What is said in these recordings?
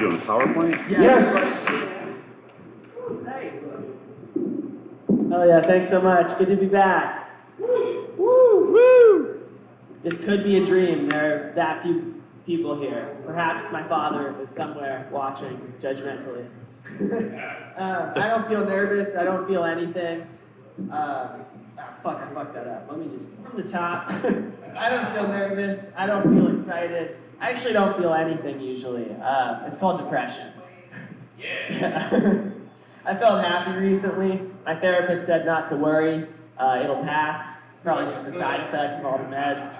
doing a PowerPoint? Yes. Oh yeah, thanks so much. Good to be back. Woo, woo. This could be a dream. There are that few people here. Perhaps my father is somewhere watching judgmentally. I don't feel nervous. I don't feel anything. Fuck, I fucked that up. Let me just, from the top. I don't feel nervous. I don't feel excited. I actually don't feel anything usually. It's called depression. Yeah. I felt happy recently. My therapist said not to worry. It'll pass. Probably just a side effect of all the meds.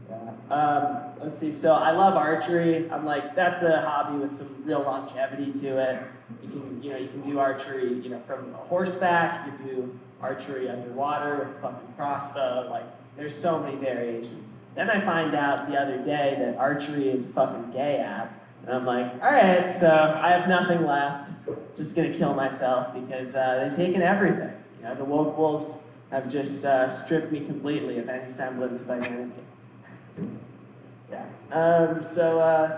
Yeah. Let's see. So I love archery. I'm like, that's a hobby with some real longevity to it. You can do archery, from horseback. You can do archery underwater with a fucking crossbow. Like, there's so many variations. Then I find out the other day that archery is a fucking gay app. And I'm like, all right, so I have nothing left. Just gonna kill myself because they've taken everything. The woke wolves have just stripped me completely of any semblance of identity. Yeah.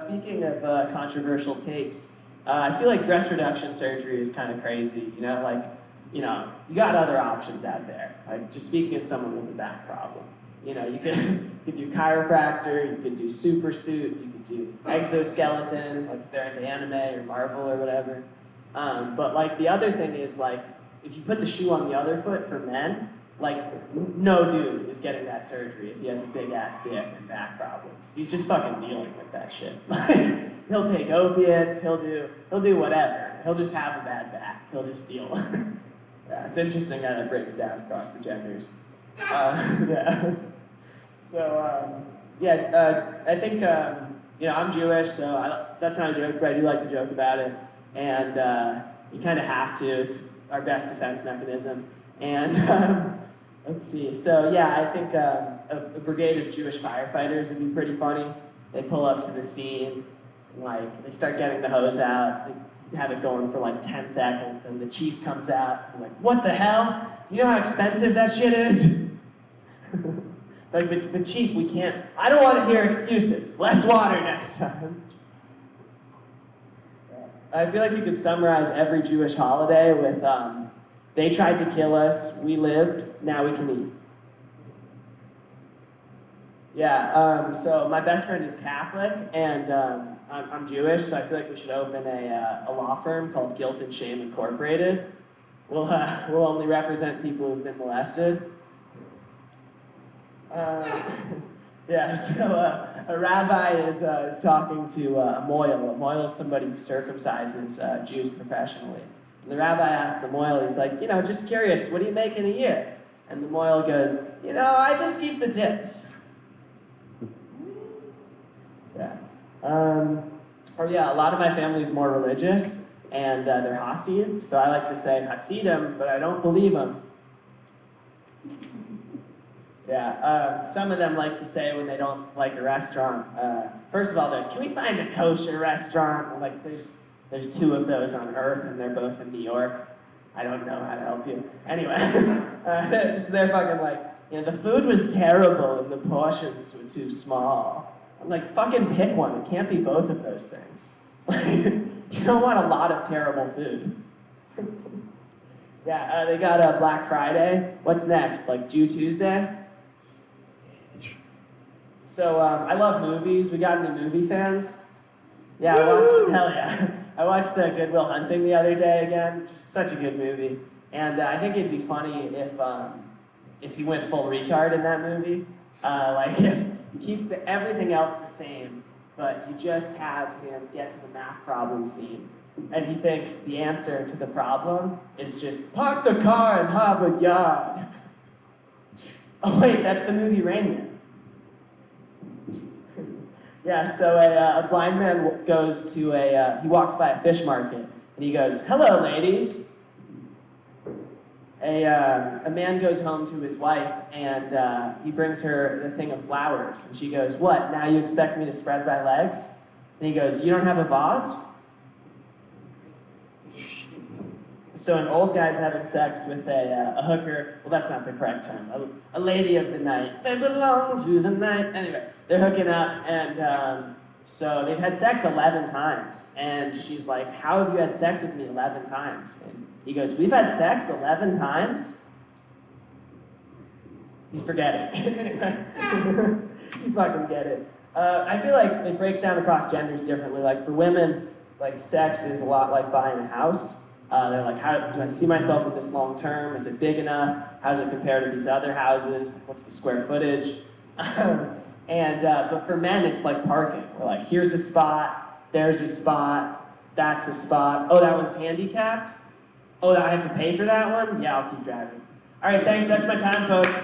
Speaking of controversial takes, I feel like breast reduction surgery is kind of crazy. You got other options out there. Like, just speaking as someone with a back problem. You could do chiropractor, you could do super suit, you could do exoskeleton, like if they're into anime or Marvel or whatever. But like the other thing is like, if you put the shoe on the other foot for men, like no dude is getting that surgery if he has a big ass dick and back problems. He's just fucking dealing with that shit. He'll take opiates, he'll do whatever. He'll just have a bad back. He'll just deal. Yeah, it's interesting how that breaks down across the genders. Yeah. So, I think, I'm Jewish, so that's not a joke, but I do like to joke about it. And you kind of have to. It's our best defense mechanism. And let's see. So, yeah, I think a brigade of Jewish firefighters would be pretty funny. They pull up to the scene, they start getting the hose out. They have it going for 10 seconds, and the chief comes out. He's like, what the hell? Do you know how expensive that shit is? But chief, we can't. I don't want to hear excuses. Less water next time. I feel like you could summarize every Jewish holiday with, they tried to kill us, we lived, now we can eat. Yeah, so my best friend is Catholic, and I'm Jewish, so I feel like we should open a law firm called Guilt and Shame Incorporated. We'll only represent people who've been molested. A rabbi is talking to a moil. A moil is somebody who circumcises Jews professionally. And the rabbi asks the moil, he's like, just curious, what do you make in a year? And the moil goes, I just keep the tips. Yeah. A lot of my family is more religious, and they're Hasids, so I like to say Hasidim, but I don't believe them. Yeah, some of them like to say when they don't like a restaurant, first of all, can we find a kosher restaurant? There's 2 of those on Earth, and they're both in New York. I don't know how to help you. Anyway, so they're fucking the food was terrible and the portions were too small. I'm like, fucking pick one. It can't be both of those things. You don't want a lot of terrible food. Yeah, they got Black Friday. What's next? Jew Tuesday? So I love movies. We got any movie fans? Yeah, I watched Good Will Hunting the other day again. Just such a good movie. And I think it'd be funny if he went full retard in that movie. If you keep everything else the same, but you just have him get to the math problem scene. And he thinks the answer to the problem is just park the car in Harvard Yard. Oh wait, that's the movie Rain Man. Yeah, so a blind man goes to he walks by a fish market, and he goes, hello, ladies. A man goes home to his wife, and he brings her the thing of flowers, and she goes, what, now you expect me to spread my legs? And he goes, you don't have a vase? So an old guy's having sex with a hooker. Well, that's not the correct term. A lady of the night. They belong to the night. Anyway, they're hooking up, and So they've had sex 11 times. And she's like, how have you had sex with me 11 times? And he goes, we've had sex 11 times? He's forgetting. Anyway, you fucking get it. I feel like it breaks down across genders differently. Like for women, like sex is a lot like buying a house. They're like, how do I see myself in this long term? Is it big enough? How does it compare to these other houses? What's the square footage? But for men, it's like parking. We're like, here's a spot, there's a spot, that's a spot. Oh, that one's handicapped? Oh, I have to pay for that one? Yeah, I'll keep driving. All right, thanks. That's my time, folks.